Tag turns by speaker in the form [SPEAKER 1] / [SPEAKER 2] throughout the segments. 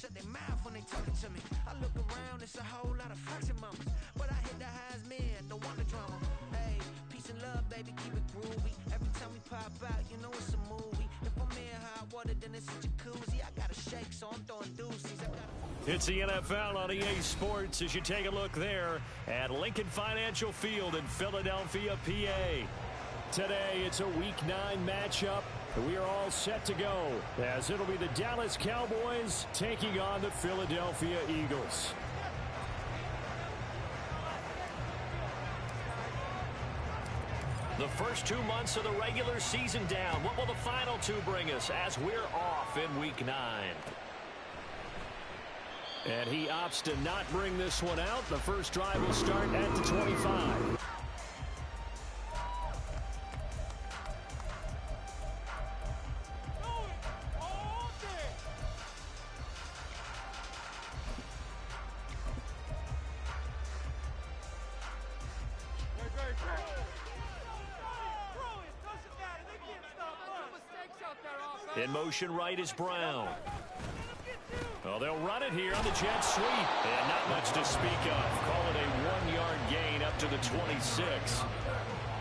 [SPEAKER 1] shut their mouth when they talking to me. I look around, it's a whole lot of foxy mamas, but I hit the highs men, don't want the drama. Hey, peace and love, baby, keep it groovy. Every time we pop out, you know it's a movie. If I'm in hot water, then it's a jacuzzi. I gotta shake, so I'm throwing deuces.
[SPEAKER 2] It's the NFL on EA Sports as you take a look there at Lincoln Financial Field in Philadelphia, PA. Today, it's a Week 9 matchup. We are all set to go as it'll be the Dallas Cowboys taking on the Philadelphia Eagles. The first 2 months of the regular season down. What will the final 2 bring us as we're off in Week 9? And he opts to not bring this one out. The first drive will start at the 25. In motion right is Brown. Well, they'll run it here on the jet sweep. And not much to speak of. Call it a 1-yard gain up to the 26.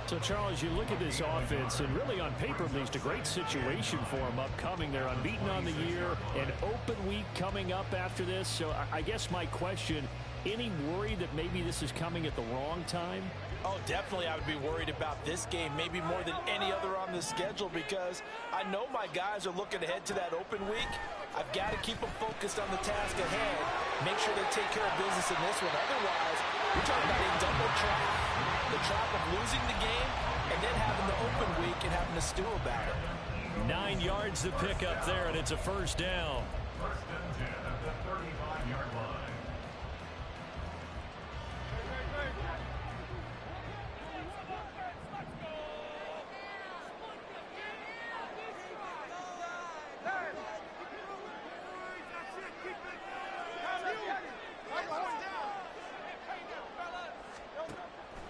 [SPEAKER 2] So, Charles, you look at this offense, and really on paper, at least a great situation for them upcoming. They're unbeaten on the year, an open week coming up after this. So, I guess my question, any worry that maybe this is coming at the wrong time?
[SPEAKER 3] Oh, definitely I would be worried about this game, maybe more than any other on the schedule, because I know my guys are looking ahead to that open week. I've got to keep them focused on the task ahead, make sure they take care of business in this one. Otherwise, we're talking about a double trap. The trap of losing the game and then having the open week and having to stew about it.
[SPEAKER 2] 9 yards to pick up there, and it's a first down.
[SPEAKER 4] First and 10 at the 35-yard line.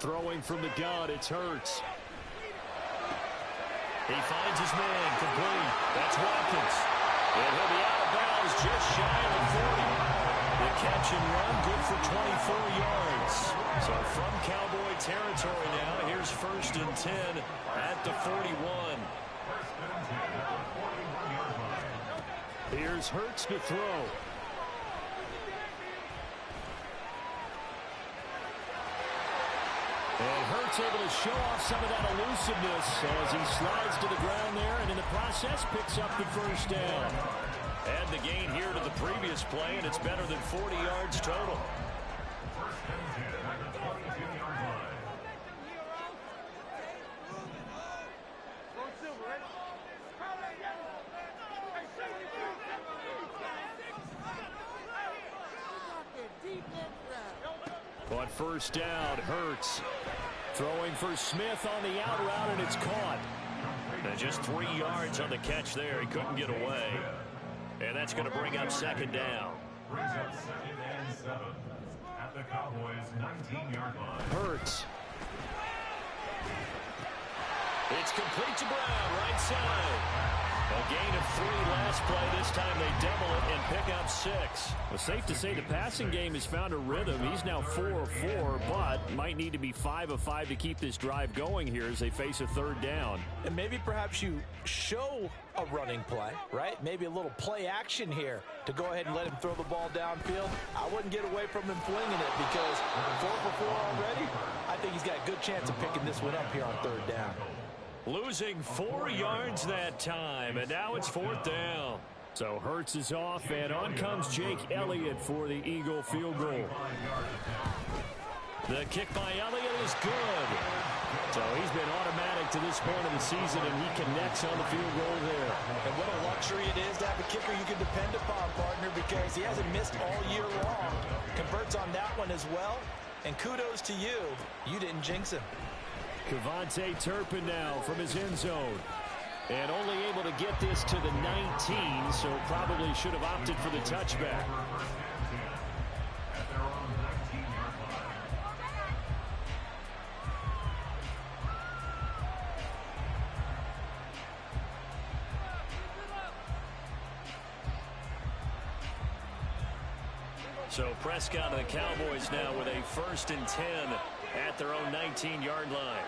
[SPEAKER 2] Throwing from the gun, it's Hurts. He finds his man, complete. That's Watkins. And he'll be out of bounds just shy of the 40. The catch and run, good for 24 yards. So from Cowboy territory now, here's first and 10 at the 41.
[SPEAKER 4] First and 10 at the 41-yard line.
[SPEAKER 2] Here's Hurts to throw. And Hurts able to show off some of that elusiveness as he slides to the ground there, and in the process picks up the first down. And the gain here to the previous play, and it's better than 40 yards total.
[SPEAKER 4] First and 10 at the 22-yard line.
[SPEAKER 2] On first down, Hurts throwing for Smith on the out route, and it's caught. And just 3 yards on the catch there. He couldn't get away. And that's going to bring up second down.
[SPEAKER 4] Brings up second and 7 at the Cowboys' 19-yard line.
[SPEAKER 2] Hurts. It's complete to Brown, right side. A gain of 3 last play. This time they double it and pick up 6. Well, safe to say the passing game has found a rhythm. He's now 4 of 4, but might need to be 5 of 5 to keep this drive going here as they face a third down.
[SPEAKER 3] And maybe perhaps you show a running play, right? Maybe a little play action here to go ahead and let him throw the ball downfield. I wouldn't get away from him flinging it because 4 for 4 already. I think he's got a good chance of picking this one up here on third down.
[SPEAKER 2] Losing 4 yards that time, and now it's fourth down. So Hurts is off, and on comes Jake Elliott for the Eagle field goal. The kick by Elliott is good. So he's been automatic to this point of the season, and he connects on the field goal there.
[SPEAKER 3] And what a luxury it is to have a kicker you can depend upon, partner, because he hasn't missed all year long. Converts on that one as well, and kudos to you. You didn't jinx him.
[SPEAKER 2] Kevontae Turpin now from his end zone. And only able to get this to the 19, so probably should have opted for the touchback. So Prescott and the Cowboys now with a 1st and 10 at their own 19-yard line.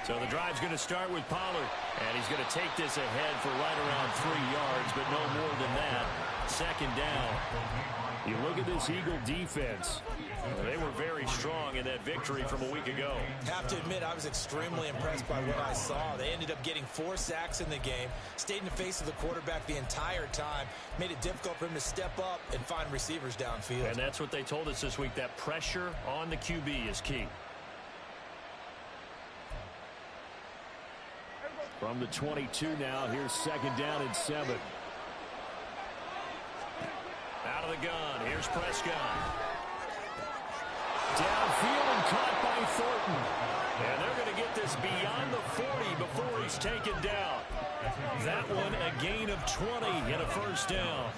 [SPEAKER 2] So the drive's going to start with Pollard, and he's going to take this ahead for right around 3 yards, but no more than that. 2nd down. You look at this Eagle defense. They were very strong in that victory from a week ago.
[SPEAKER 3] Have to admit, I was extremely impressed by what I saw. They ended up getting 4 sacks in the game, stayed in the face of the quarterback the entire time, made it difficult for him to step up and find receivers downfield.
[SPEAKER 2] And that's what they told us this week, that pressure on the QB is key. From the 22 now, here's 2nd down and 7. Out of the gun, here's Prescott. Downfield and caught by Thornton. And they're going to get this beyond the 40 before he's taken down. That one a gain of 20 and a 1st down.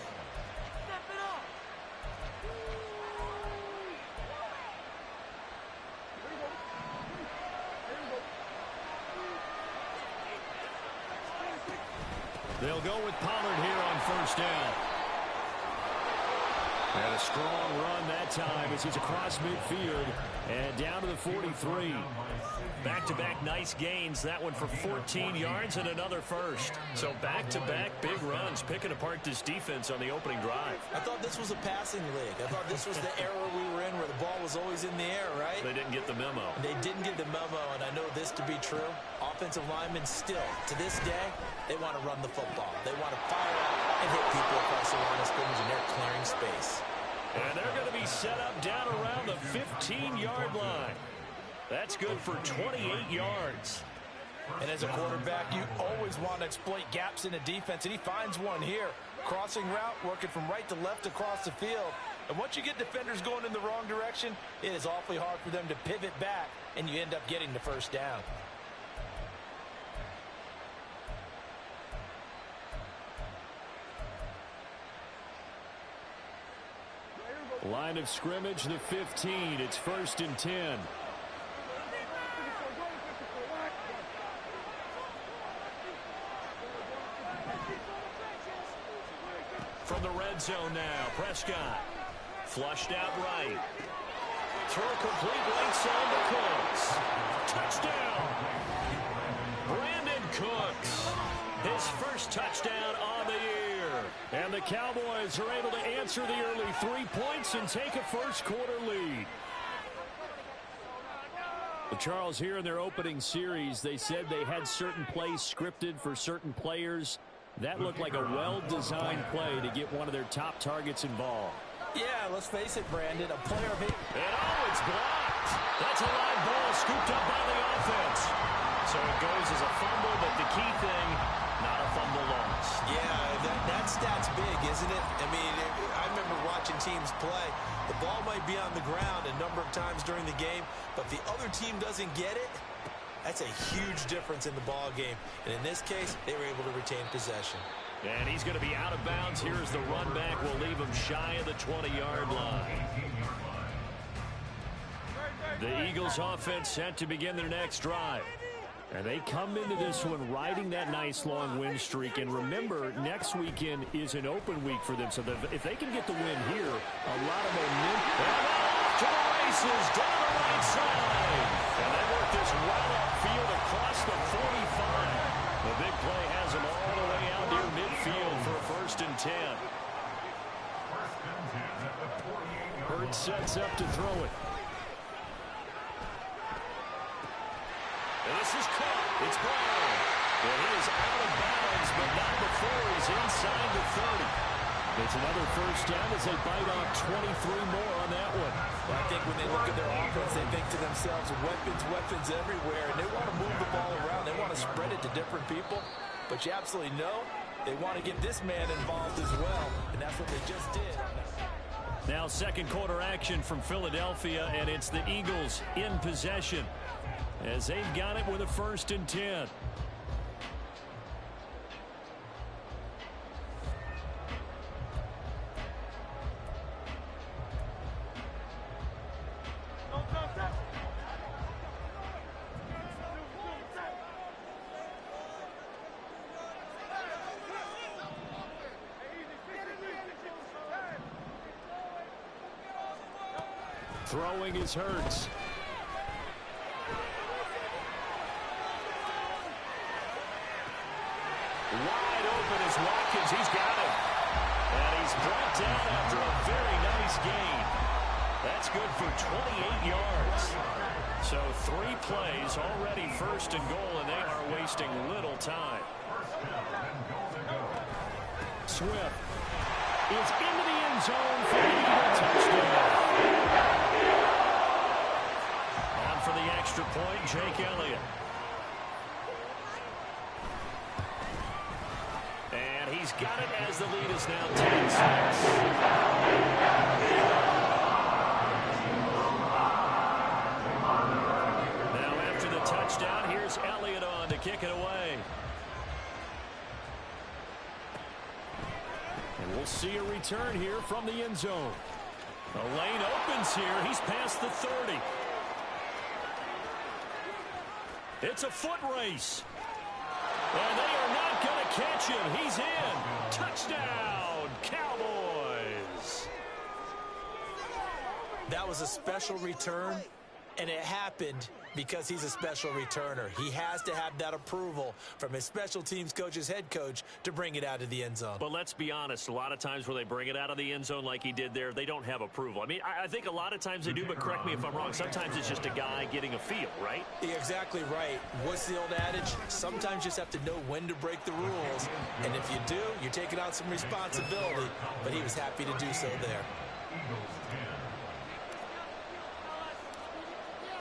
[SPEAKER 2] They'll go with Pollard here on 1st down. And a strong run that time as he's across midfield and down to the 43. Back-to-back nice gains. That one for 14 yards and another 1st. So back-to-back big runs, picking apart this defense on the opening drive.
[SPEAKER 3] I thought this was a passing league. I thought this was the era we were in where the ball was always in the air, right?
[SPEAKER 2] They didn't get the memo.
[SPEAKER 3] They didn't get the memo, and I know this to be true. Offensive linemen still, to this day, they want to run the football. They want to fire out and hit people across the line of scrimmage, and they're clearing space.
[SPEAKER 2] And they're going to be set up down around the 15-yard line. That's good for 28 yards.
[SPEAKER 3] And as a quarterback, you always want to exploit gaps in the defense, and he finds one here. Crossing route, working from right to left across the field. And once you get defenders going in the wrong direction, it is awfully hard for them to pivot back, and you end up getting the 1st down.
[SPEAKER 2] Line of scrimmage, the 15. It's 1st and 10. From the red zone now, Prescott. Flushed out right. Throw complete right side to Cooks. Touchdown! Brandon Cooks. His 1st touchdown on the year. And the Cowboys are able to answer the early 3 points and take a 1st quarter lead. Charles, here in their opening series, they said they had certain plays scripted for certain players. That looked like a well-designed play to get one of their top targets involved.
[SPEAKER 3] Yeah, let's face it, Brandon, a player of it.
[SPEAKER 2] And oh, it's blocked. That's a live ball scooped up by the offense. So it goes as a fumble, but the key thing, not a fumble loss.
[SPEAKER 3] Yeah, that stat's big, isn't it? I mean, I remember watching teams play. The ball might be on the ground a number of times during the game, but if the other team doesn't get it, that's a huge difference in the ball game. And in this case, they were able to retain possession.
[SPEAKER 2] And he's going to be out of bounds. Here's the run back. We'll leave him shy of the 20-yard line. The Eagles offense set to begin their next drive. And they come into this one riding that nice long win streak. And remember, next weekend is an open week for them. So if they can get the win here, a lot of momentum. To the races, down the right side. And they work this well upfield across the 45. The big play has them all the way out near midfield for a 1st and 10. Hurts sets up to throw it. And this is caught. It's Brown. And he is out of bounds, but not before he's inside the 30. It's another 1st down as they bite off 23 more on that one.
[SPEAKER 3] Well, I think when they look at their offense, they think to themselves, weapons everywhere, and they want to move the ball around. They want to spread it to different people, but you absolutely know they want to get this man involved as well, and that's what they just did.
[SPEAKER 2] Now 2nd quarter action from Philadelphia, and it's the Eagles in possession as they've got it with a 1st and 10. Throwing is Hurts. Wide open is Watkins. He's got him. And he's brought down after a very nice gain. That's good for 28 yards. So 3 plays, already first and goal, and they are wasting little time. Swift is into the end zone for the Eagle touchdown. On for the extra point, Jake Elliott. And he's got it as the lead is now 10-6. Touchdown. Here's Elliott on to kick it away. And we'll see a return here from the end zone. The lane opens here. He's past the 30. It's a foot race. And they are not going to catch him. He's in. Touchdown, Cowboys.
[SPEAKER 3] That was a special return, and it happened because he's a special returner. He has to have that approval from his special teams coach's head coach to bring it out of the end zone.
[SPEAKER 2] But let's be honest, a lot of times where they bring it out of the end zone like he did there, they don't have approval. I mean, I think a lot of times they do, but correct me if I'm wrong. Sometimes it's just a guy getting a feel, right?
[SPEAKER 3] You're exactly right. What's the old adage? Sometimes you just have to know when to break the rules. And if you do, you're taking on some responsibility. But he was happy to do so there.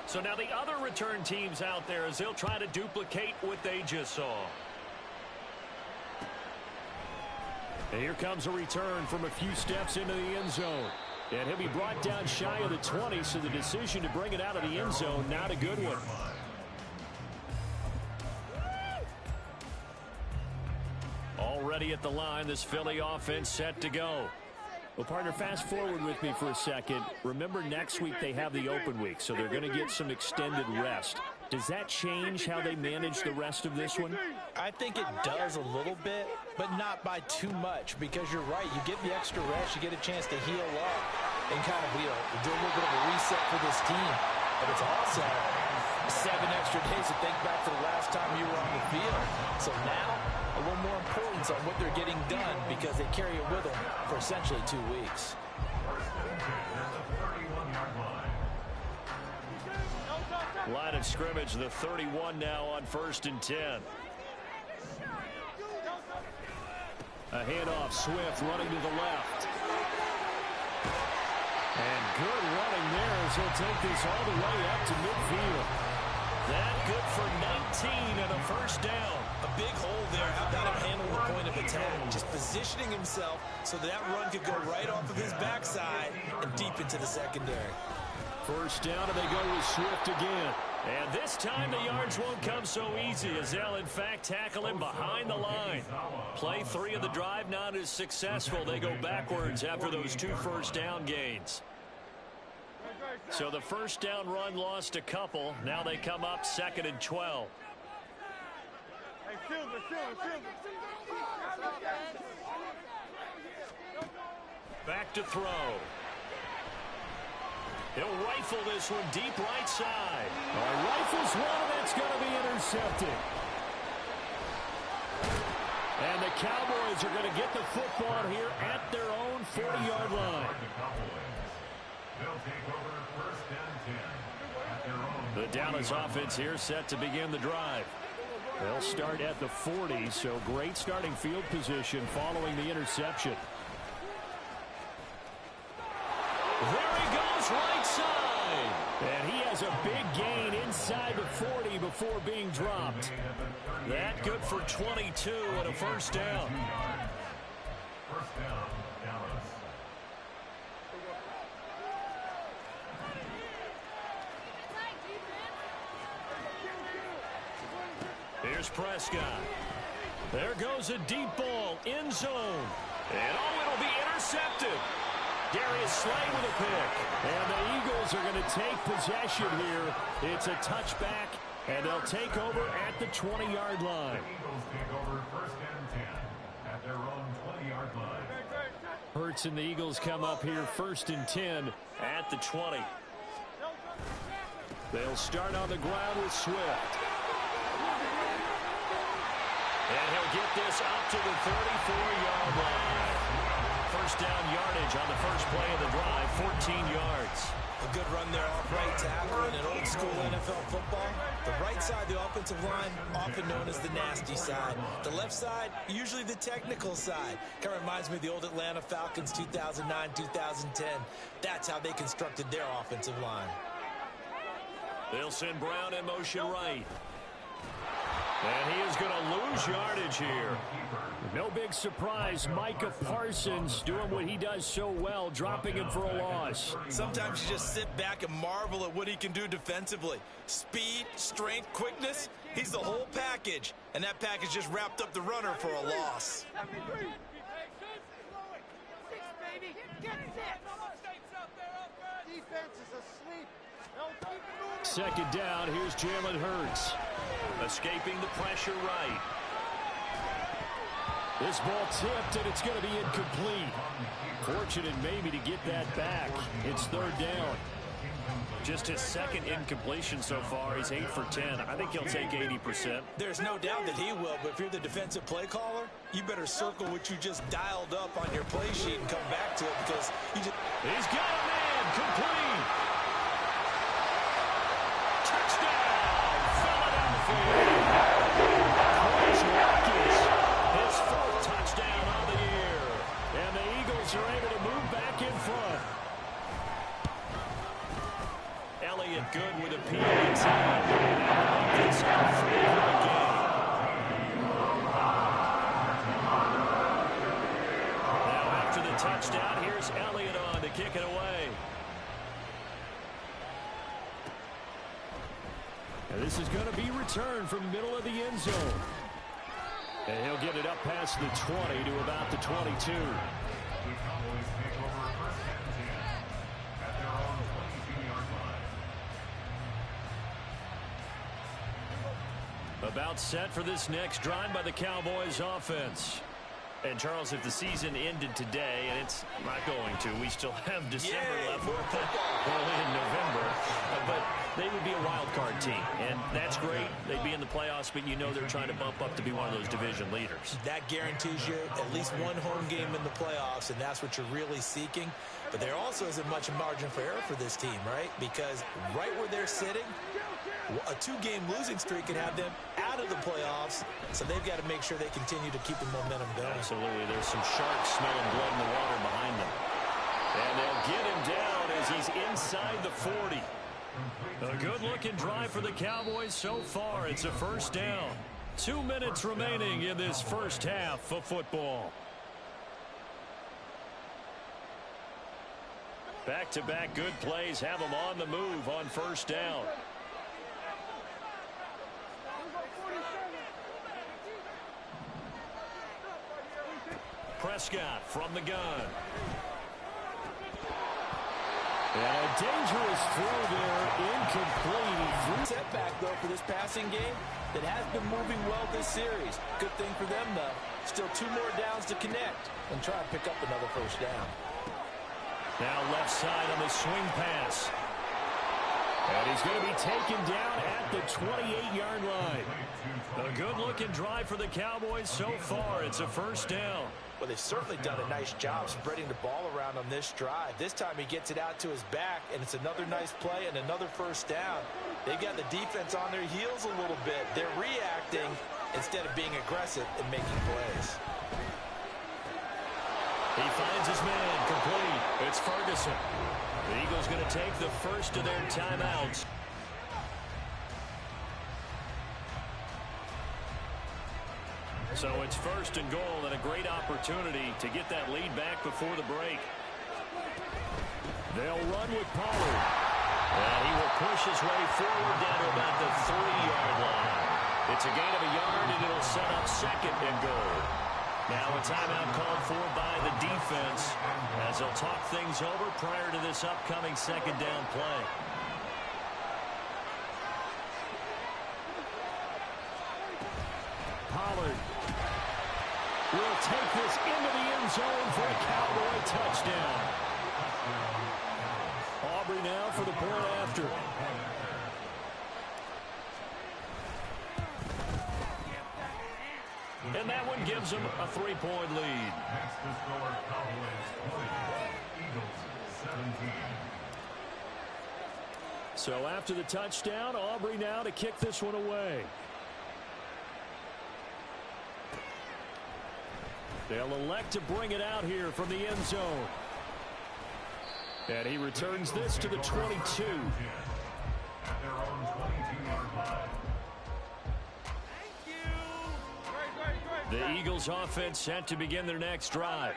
[SPEAKER 2] So now the other return teams out there as they'll try to duplicate what they just saw. And here comes a return from a few steps into the end zone. And he'll be brought down shy of the 20, so the decision to bring it out of the end zone, not a good one. Already at the line, this Philly offense set to go. Well, partner, fast forward with me for a second. Remember, next week they have the open week, so they're going to get some extended rest. Does that change how they manage the rest of this one?
[SPEAKER 3] I think it does a little bit, but not by too much, because you're right. You get the extra rest, you get a chance to heal up and kind of do a little bit of a reset for this team. But it's also 7 extra days to think back to the last time you were on the field. So now, a little more importance on what they're getting done because they carry it with them for essentially 2 weeks.
[SPEAKER 2] Line of scrimmage, the 31 now on 1st and 10. A handoff, Swift running to the left. And good running there as he'll take this all the way up to midfield. That good for 19 and a first down.
[SPEAKER 3] A big hole there. How about him handle the point of attack? Just positioning himself so that run could go right off of his backside and deep into the secondary.
[SPEAKER 2] First down, and they go with Swift again. And this time the yards won't come so easy as they'll, in fact, tackle him behind the line. Play 3 of the drive not as successful. They go backwards after those 2 first down gains. So the first down run lost a couple. Now they come up 2nd and 12. Back to throw. He'll rifle this one deep right side. Rifles one, and that's going to be intercepted. And the Cowboys are going to get the football here at their own 40-yard line. The Dallas offense here set to begin the drive. They'll start at the 40, so great starting field position following the interception. There he goes, right side. And he has a big gain inside the 40 before being dropped. That good for 22 and a first down.
[SPEAKER 4] First down, Dallas.
[SPEAKER 2] Here's Prescott. There goes a deep ball, end zone. And it'll be intercepted. Darius Slay with a pick. And the Eagles are going to take possession here. It's a touchback, and they'll take over at the 20-yard line.
[SPEAKER 4] The Eagles take over 1st and 10 at their own 20-yard line.
[SPEAKER 2] Hurts and the Eagles come up here 1st and 10 at the 20. They'll start on the ground with Swift. And he'll get this up to the 34-yard line. First down yardage on the first play of the drive, 14 yards.
[SPEAKER 3] A good run there off right tackle in an old school NFL football. The right side of the offensive line, often known as the nasty side. The left side, usually the technical side. Kind of reminds me of the old Atlanta Falcons 2009, 2010. That's how they constructed their offensive line.
[SPEAKER 2] They'll send Brown in motion right. And he is going to lose yardage here. No big surprise, Micah Parsons doing what he does so well, dropping him for a loss.
[SPEAKER 3] Sometimes you just sit back and marvel at what he can do defensively. Speed, strength, quickness, he's the whole package. And that package just wrapped up the runner for a loss.
[SPEAKER 2] Second down, here's Jalen Hurts. Escaping the pressure right. This ball tipped, and it's going to be incomplete. Fortunate maybe to get that back. It's third down. Just his second incompletion so far. He's 8 for 10. I think he'll take 80%.
[SPEAKER 3] There's no doubt that he will, but if you're the defensive play caller, you better circle what you just dialed up on your play sheet and come back to it because you just...
[SPEAKER 2] He's got a man. Complete. Touchdown, Philadelphia. Chris Watkins, his fourth touchdown of the year. And the Eagles are able to move back in front. Elliott good with a PAT. It's a 3-point game. Now after the touchdown, here's Elliott on to kick it away. And this is going to be returned from the middle of the end zone. And he'll get it up past the 20 to about the 22. About set for this next drive by the Cowboys offense. And Charles, if the season ended today, and it's not going to, we still have December left, early in November, but they would be a wild card team, and that's great. They'd be in the playoffs, but you know they're trying to bump up to be one of those division leaders.
[SPEAKER 3] That guarantees you at least one home game in the playoffs, and that's what you're really seeking. But there also isn't much margin for error for this team, right? Because right where they're sitting, a 2-game losing streak can have them out of the playoffs, so they've got to make sure they continue to keep the momentum going.
[SPEAKER 2] Absolutely. There's some sharks smelling blood in the water behind them. And they'll get him down as he's inside the 40. A good-looking drive for the Cowboys so far. It's a first down. 2 minutes remaining in this first half of football. Back-to-back good plays have them on the move on first down. Prescott from the gun. And a dangerous throw there, incomplete.
[SPEAKER 3] Setback, though, for this passing game that has been moving well this series. Good thing for them, though. Still 2 more downs to connect and try and pick up another first down.
[SPEAKER 2] Now left side on the swing pass. And he's going to be taken down at the 28-yard line. A good-looking drive for the Cowboys so far. It's a first down.
[SPEAKER 3] Well, they've certainly done a nice job spreading the ball around on this drive. This time he gets it out to his back, and it's another nice play and another first down. They've got the defense on their heels a little bit. They're reacting instead of being aggressive and making plays.
[SPEAKER 2] He finds his man, complete. It's Ferguson. The Eagles going to take the first of their timeouts. So it's first and goal and a great opportunity to get that lead back before the break. They'll run with Pollard. And he will push his way forward down to about the 3-yard line. It's a gain of a yard, and it'll set up second and goal. Now a timeout called for by the defense as they'll talk things over prior to this upcoming second down play. Pollard will take this into the end zone for a Cowboy touchdown. Aubrey, now for the point after. And that one gives them a 3-point lead.
[SPEAKER 4] Next to score, Cowboys 20, Eagles 17.
[SPEAKER 2] So after the touchdown, Aubrey now to kick this one away. They'll elect to bring it out here from the end zone. And he returns this to the 22.
[SPEAKER 4] At their own 22-yard line.
[SPEAKER 2] The Eagles offense set to begin their next drive.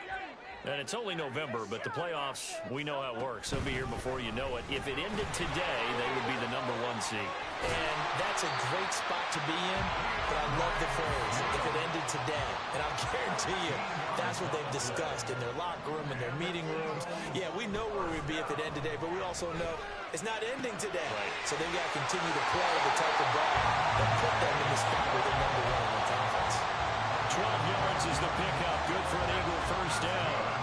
[SPEAKER 2] And it's only November, but the playoffs, we know how it works. They'll be here before you know it. If it ended today, they would be the #1 seed.
[SPEAKER 3] And that's a great spot to be in, but I love the phrase, if it ended today. And I'll guarantee you, that's what they've discussed in their locker room, in their meeting rooms. Yeah, we know where we'd be if it ended today, but we also know it's not ending today.
[SPEAKER 2] Right.
[SPEAKER 3] So they've got to continue to play the type of ball that put them in the spot where they're #1 in the conference.
[SPEAKER 2] 12 yards is the pickup. Good for an Eagle first down.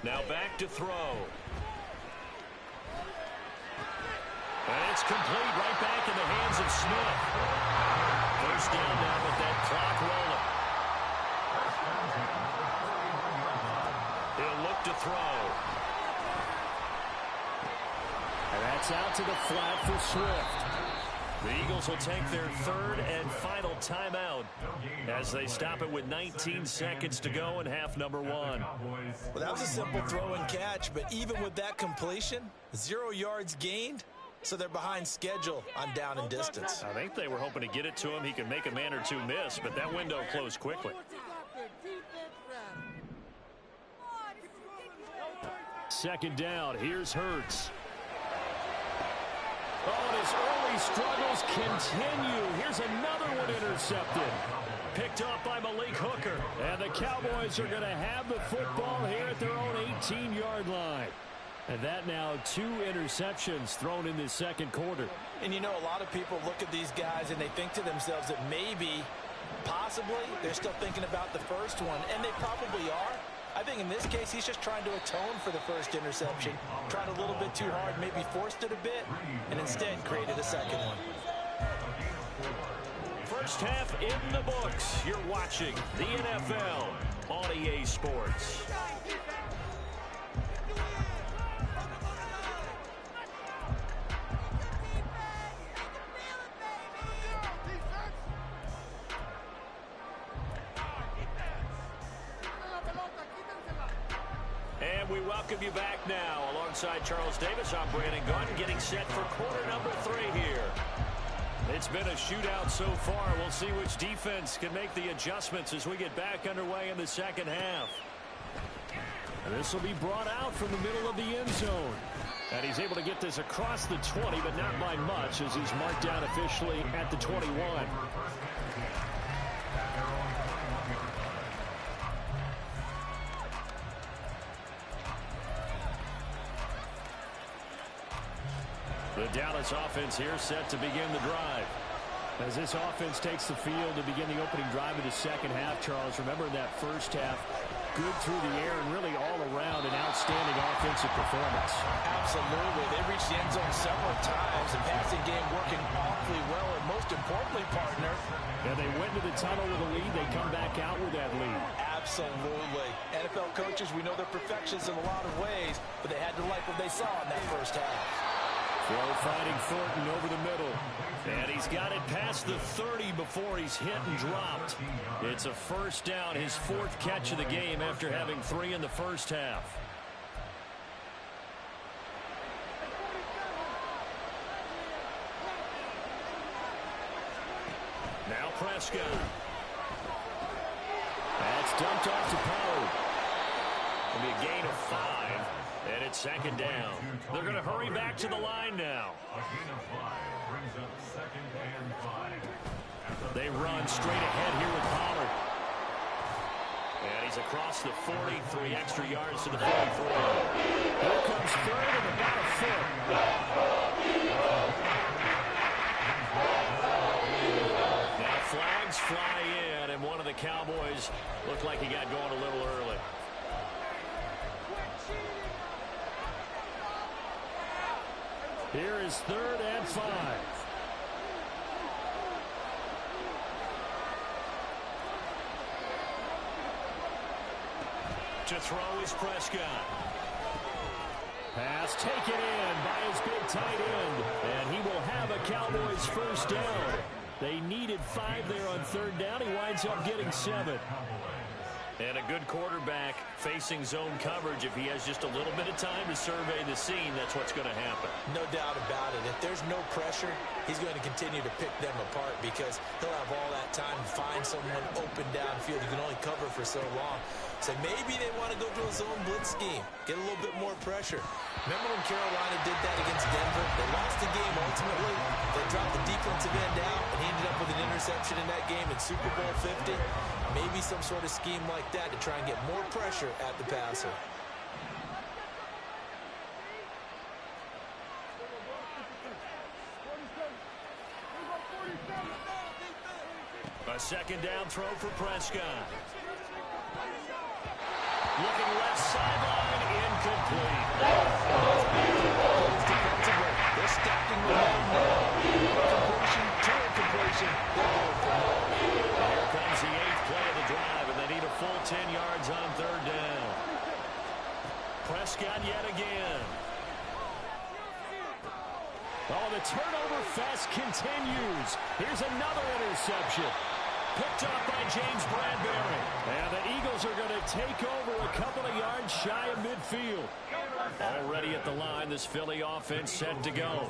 [SPEAKER 2] Now back to throw. And it's complete right back in the hands of Smith. First down now with that clock rolling. He'll look to throw. And that's out to the flat for Swift. The Eagles will take their third and final timeout as they stop it with 19 seconds to go in half #1.
[SPEAKER 3] Well, that was a simple throw and catch, but even with that completion, 0 yards gained, so they're behind schedule on down and distance.
[SPEAKER 2] I think they were hoping to get it to him. He could make a man or two miss, but that window closed quickly. Second down. Here's Hurts. Oh, and his early struggles continue. Here's another one intercepted. Picked up by Malik Hooker. And the Cowboys are going to have the football here at their own 18-yard line. And that now 2 interceptions thrown in this second quarter.
[SPEAKER 3] And you know, a lot of people look at these guys and they think to themselves that maybe, possibly, they're still thinking about the first one. And they probably are. I think in this case, he's just trying to atone for the first interception. Tried a little bit too hard, maybe forced it a bit, and instead created a second one.
[SPEAKER 2] First half in the books. You're watching the NFL on EA Sports. And we welcome you back now. Alongside Charles Davis, I'm Brandon Gaudin, getting set for quarter #3 here. It's been a shootout so far. We'll see which defense can make the adjustments as we get back underway in the second half. And this will be brought out from the middle of the end zone. And he's able to get this across the 20, but not by much, as he's marked down officially at the 21. The Dallas offense here set to begin the drive. As this offense takes the field to begin the opening drive of the second half, Charles, remember that first half, good through the air and really all around an outstanding offensive performance.
[SPEAKER 3] Absolutely. They reached the end zone several times. The passing game working awfully well, and most importantly, partner.
[SPEAKER 2] And they went to the tunnel with a lead. They come back out with that lead.
[SPEAKER 3] Absolutely. NFL coaches, we know they're perfectionists in a lot of ways, but they had to like what they saw in that first half.
[SPEAKER 2] Throw finding Thornton over the middle. And he's got it past the 30 before he's hit and dropped. It's a first down, his 4th catch of the game after having 3 in the first half. Now Prescott. That's dumped off to Poe. It'll be a gain of 5. And it's second down. They're going to hurry back to the line now.
[SPEAKER 4] A gain of 5 brings up 2nd and 5.
[SPEAKER 2] They run straight ahead here with Pollard. And He's across the 40, 3 extra yards to the 43. Here comes third and about a foot. Now flags fly in, and one of the Cowboys looked like he got going a little early. Here is 3rd and 5. To throw is Prescott. Pass taken in by his big tight end, and he will have a Cowboys first down. They needed 5 there on 3rd down. He winds up getting 7. And a good quarterback facing zone coverage, if he has just a little bit of time to survey the scene, that's what's going to happen.
[SPEAKER 3] No doubt about it. If there's no pressure, he's going to continue to pick them apart because he'll have all that time to find someone open downfield. You can only cover for so long. So maybe they want to go to a zone blitz scheme, get a little bit more pressure. Remember when Carolina did that against Denver? They lost the game ultimately. They dropped the defensive end out, and he ended up with an interception in that game in Super Bowl 50. Maybe some sort of scheme like that to try and get more pressure at the passer.
[SPEAKER 2] A second down throw for Prescott. Looking left sideline, incomplete.
[SPEAKER 3] They're stacking the line now. Completion, 2 incompletion. They're going for more.
[SPEAKER 2] Here comes the 8th play of the drive, and they need a full 10 yards on 3rd down. Prescott yet again. Oh, the turnover fest continues. Here's another interception. Picked up by James Bradbury. And the Eagles are going to take over a couple of yards shy of midfield. Already at the line, this Philly offense set to go.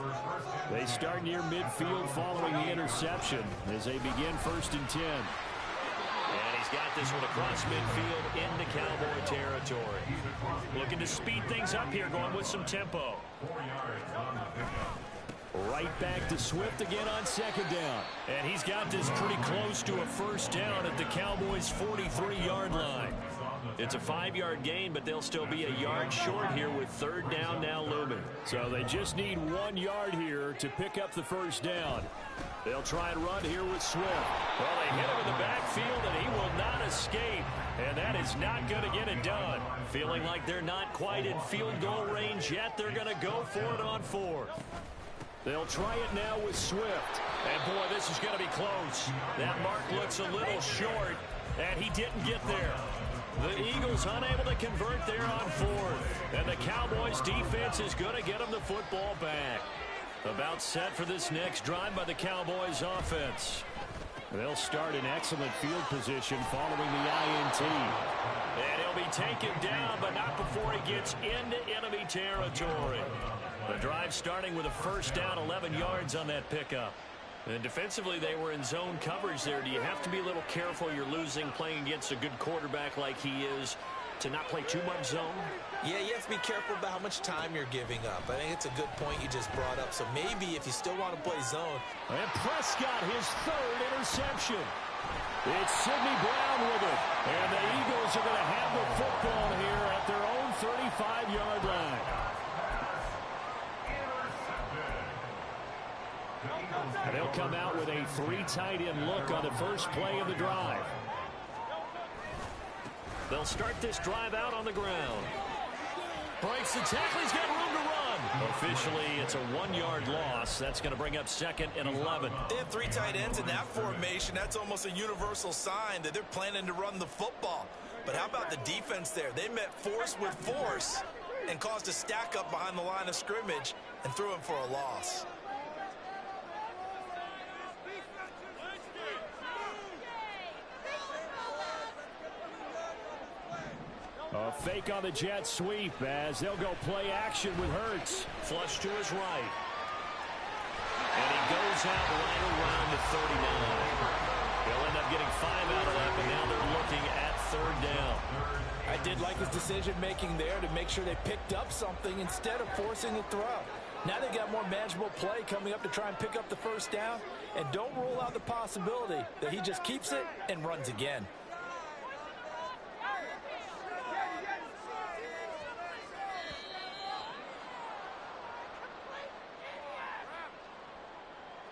[SPEAKER 2] They start near midfield following the interception as they begin 1st and 10. And he's got this one across midfield into Cowboy territory. Looking to speed things up here, going with some tempo.
[SPEAKER 4] 4 yards on the pickup.
[SPEAKER 2] Right back to Swift again on 2nd down. And he's got this pretty close to a first down at the Cowboys' 43-yard line. It's a 5-yard gain, but they'll still be a yard short here with 3rd down now looming. So they just need 1 yard here to pick up the first down. They'll try and run here with Swift. Well, they hit him in the backfield, and he will not escape. And that is not going to get it done. Feeling like they're not quite in field goal range yet, they're going to go for it on 4th. They'll try it now with Swift. And, boy, this is going to be close. That mark looks a little short, and he didn't get there. The Eagles unable to convert there on 4th. And the Cowboys' defense is going to get them the football back. About set for this next drive by the Cowboys' offense. They'll start in excellent field position following the INT. And he'll be taken down, but not before he gets into enemy territory. The drive starting with a first down, 11 yards on that pickup. And defensively, they were in zone coverage there. Do you have to be a little careful you're losing playing against a good quarterback like he is to not play too much zone?
[SPEAKER 3] Yeah, you have to be careful about how much time you're giving up. I think it's a good point you just brought up. So maybe if you still want to play zone.
[SPEAKER 2] And Prescott, his 3rd interception. It's Sidney Brown with it. And the Eagles are going to have the football here at their own 35-yard line. They'll come out with a 3 tight end look on the first play of the drive. They'll start this drive out on the ground. Breaks the tackle. He's got room to run. Officially, it's a 1-yard loss. That's going to bring up 2nd and 11.
[SPEAKER 3] They have 3 tight ends in that formation. That's almost a universal sign that they're planning to run the football. But how about the defense there? They met force with force and caused a stack up behind the line of scrimmage and threw him for a loss.
[SPEAKER 2] A fake on the jet sweep as they'll go play action with Hurts. Flush to his right. And he goes out right around the 39. They'll end up getting 5 out of that, but now they're looking at 3rd down.
[SPEAKER 3] I did like his decision-making there to make sure they picked up something instead of forcing the throw. Now they got more manageable play coming up to try and pick up the first down. And don't rule out the possibility that he just keeps it and runs again.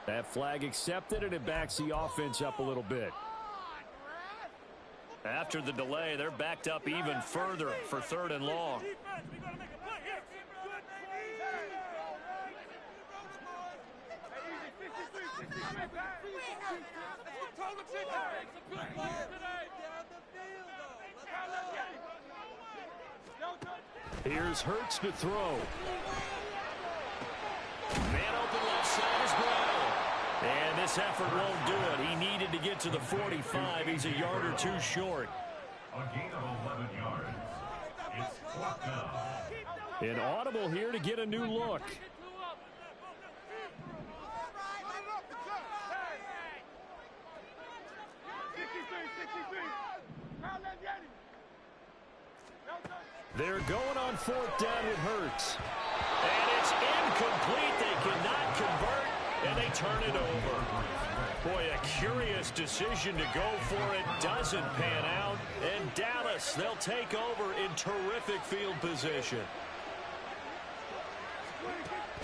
[SPEAKER 2] That flag accepted, and it backs the offense up a little bit. After the delay, they're backed up even further for 3rd and long. Here's Hurts to throw. Man open left side is Brown. And this effort won't do it. He needed to get to the 45. He's a yard or two short.
[SPEAKER 4] A gain of 11 yards. It's clock down.
[SPEAKER 2] An audible here to get a new look. They're going on 4th down with Hurts. And it's incomplete. They cannot convert, and they turn it over. Boy, a curious decision to go for it. Doesn't pan out. And Dallas, they'll take over in terrific field position.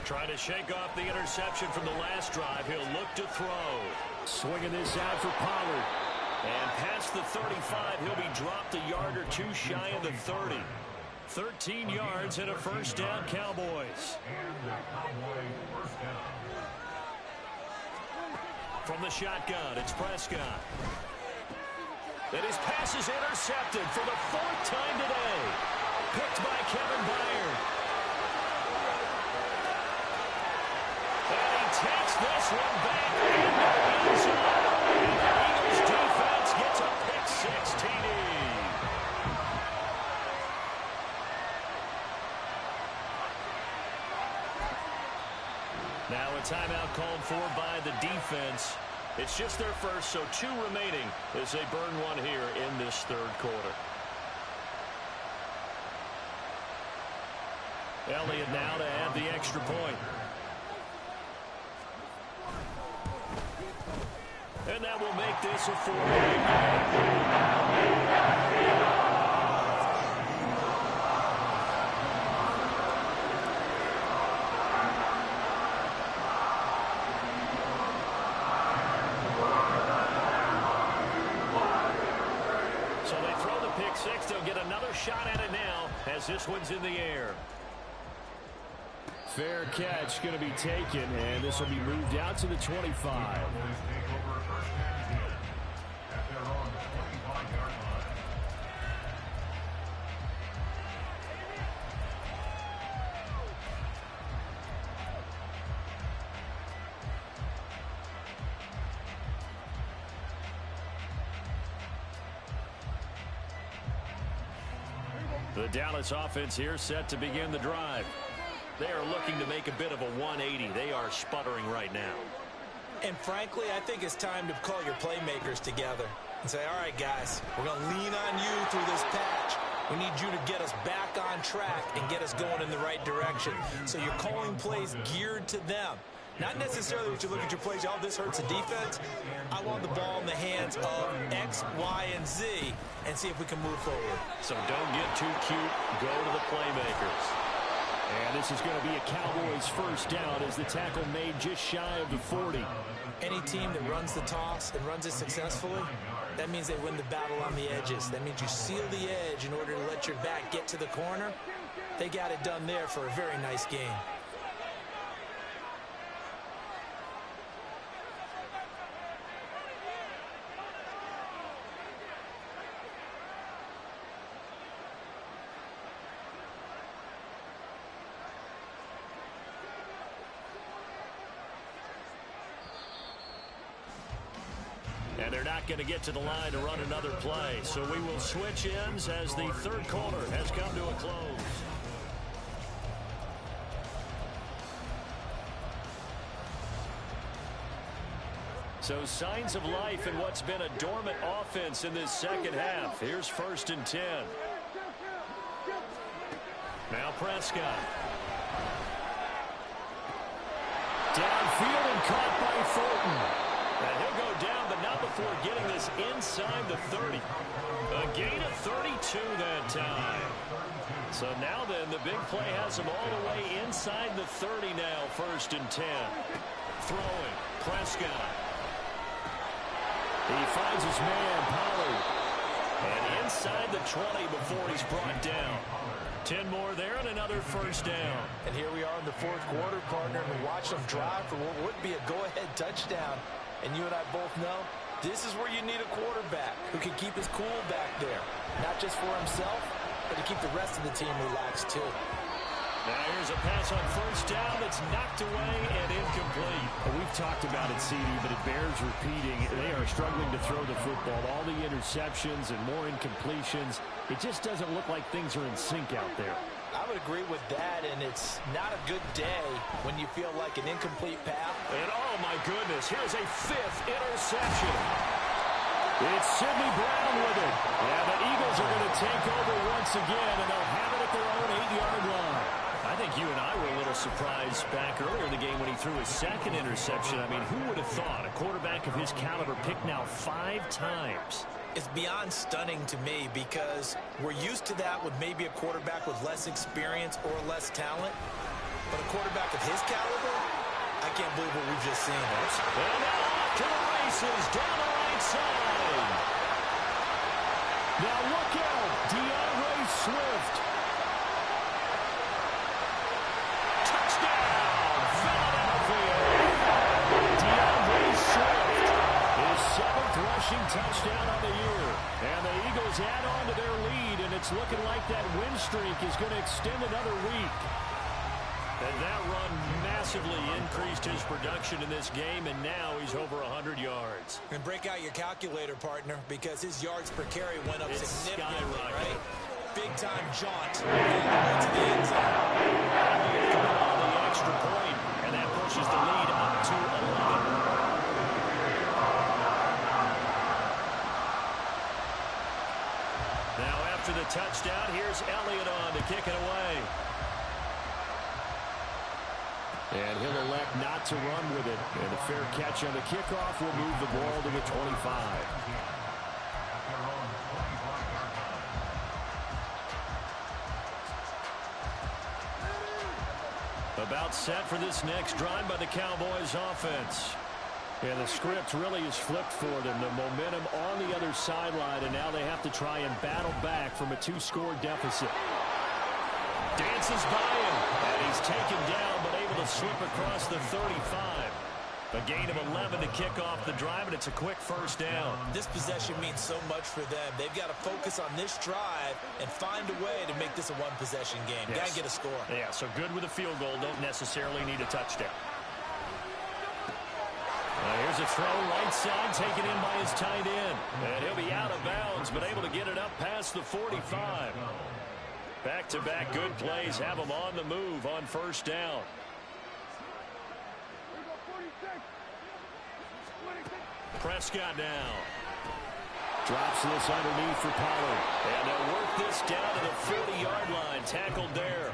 [SPEAKER 2] Trying to shake off the interception from the last drive. He'll look to throw. Swinging this out for Pollard. And past the 35, he'll be dropped a yard or two shy of the 30. 13 yards and a first down, Cowboys.
[SPEAKER 4] And the Cowboys first down.
[SPEAKER 2] From the shotgun, it's Prescott. And his pass is intercepted for the 4th time today. Picked by Kevin Byard. And he takes this one back into the end zone. And the Eagles defense gets a pick-6 TD. Now a timeout called for by the defense. It's just their first, so 2 remaining as they burn one here in this 3rd quarter. Elliott now to add the extra point. And that will make this a 4-point game. Shot at it now as this one's in the air. Fair catch going to be taken, and this will be moved out to the 25.
[SPEAKER 4] Cowboys take over first and 10 at their own 25-yard line.
[SPEAKER 2] The Dallas offense here set to begin the drive. They are looking to make a bit of a 180. They are sputtering right now.
[SPEAKER 3] And frankly, I think it's time to call your playmakers together and say, all right, guys, we're going to lean on you through this patch. We need you to get us back on track and get us going in the right direction. So you're calling plays geared to them. Not necessarily that you look at your plays, oh, this hurts the defense. I want the ball in the hands of X, Y, and Z and see if we can move forward.
[SPEAKER 2] So don't get too cute. Go to the playmakers. And this is going to be a Cowboys first down as the tackle made just shy of the 40.
[SPEAKER 3] Any team that runs the toss and runs it successfully, that means they win the battle on the edges. That means you seal the edge in order to let your back get to the corner. They got it done there for a very nice game.
[SPEAKER 2] And they're not going to get to the line to run another play. So we will switch ends as the 3rd quarter has come to a close. So signs of life in what's been a dormant offense in this 2nd half. Here's 1st and 10. Now Prescott. Downfield and caught by Fulton. And he'll go down, but not before getting this inside the 30. A gain of 32 that time. So now then, the big play has him all the way inside the 30 now, 1st and 10. Throwing. Prescott. He finds his man, Pollard. And inside the 20 before he's brought down. 10 more there and another first down.
[SPEAKER 3] And here we are in the fourth quarter, partner, and we watch them drive for what would be a go-ahead touchdown. And you and I both know this is where you need a quarterback who can keep his cool back there. Not just for himself, but to keep the rest of the team relaxed too.
[SPEAKER 2] Now here's a pass on first down that's knocked away and incomplete.
[SPEAKER 5] We've talked about it, CD, but it bears repeating. They are struggling to throw the football. All the interceptions and more incompletions. It just doesn't look like things are in sync out there.
[SPEAKER 3] I would agree with that, and it's not a good day when you feel like an incomplete pass.
[SPEAKER 2] And oh my goodness, here's a 5th interception. It's Sidney Brown with it. Yeah, the Eagles are going to take over once again, and they'll have it at their own 8-yard line. I think you and I were a little surprised back earlier in the game when he threw his 2nd interception. I mean, who would have thought a quarterback of his caliber picked now 5 times?
[SPEAKER 3] It's beyond stunning to me because we're used to that with maybe a quarterback with less experience or less talent. But a quarterback of his caliber, I can't believe what we've just seen.
[SPEAKER 2] And now off to the races down the right side. Now look out, DeAndre Swift. Touchdown, Philadelphia. DeAndre Swift, his 7th rushing touchdown of the year. And the Eagles add on to their lead, and it's looking like that win streak is going to extend another week. And that run massively increased his production in this game, and now he's over 100 yards.
[SPEAKER 3] And break out your calculator, partner, because his yards per carry went up significantly, right? Big-time jaunt all the way to the end zone.
[SPEAKER 2] On the extra point, and that pushes the lead up to 11. Now after the touchdown, here's Elliott on to kick it away.
[SPEAKER 5] And he'll elect not to run with it. And a fair catch on the kickoff will move the ball to the 25.
[SPEAKER 2] About set for this next drive by the Cowboys offense.
[SPEAKER 5] And the script really is flipped for them. The momentum on the other sideline, and now they have to try and battle back from a 2-score deficit.
[SPEAKER 2] Dances by him, and he's taken down, but able to slip across the 35. A gain of 11 to kick off the drive, and it's a quick first down.
[SPEAKER 3] This possession means so much for them. They've got to focus on this drive and find a way to make this a one-possession game.
[SPEAKER 2] Yes.
[SPEAKER 3] Got to get a score.
[SPEAKER 2] Yeah, so good with a field goal. Don't necessarily need a touchdown. Here's a throw right side, taken in by his tight end. And he'll be out of bounds, but able to get it up past the 45. Back-to-back good plays have him on the move on first down. Prescott now.
[SPEAKER 5] Drops this underneath for Pollard.
[SPEAKER 2] And they'll work this down to the 40-yard line. Tackled there.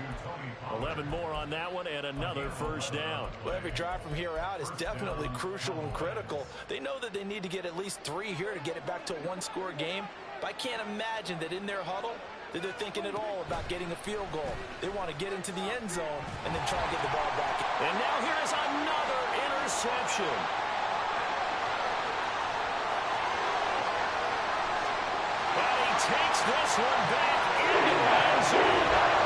[SPEAKER 2] 11 more on that one and another first down.
[SPEAKER 3] Well, every drive from here out is definitely crucial and critical. They know that they need to get at least 3 here to get it back to a one-score game. But I can't imagine that in their huddle that they're thinking at all about getting a field goal. They want to get into the end zone and then try and get the ball back.
[SPEAKER 2] And now here's another interception. And he takes this one back into the end zone.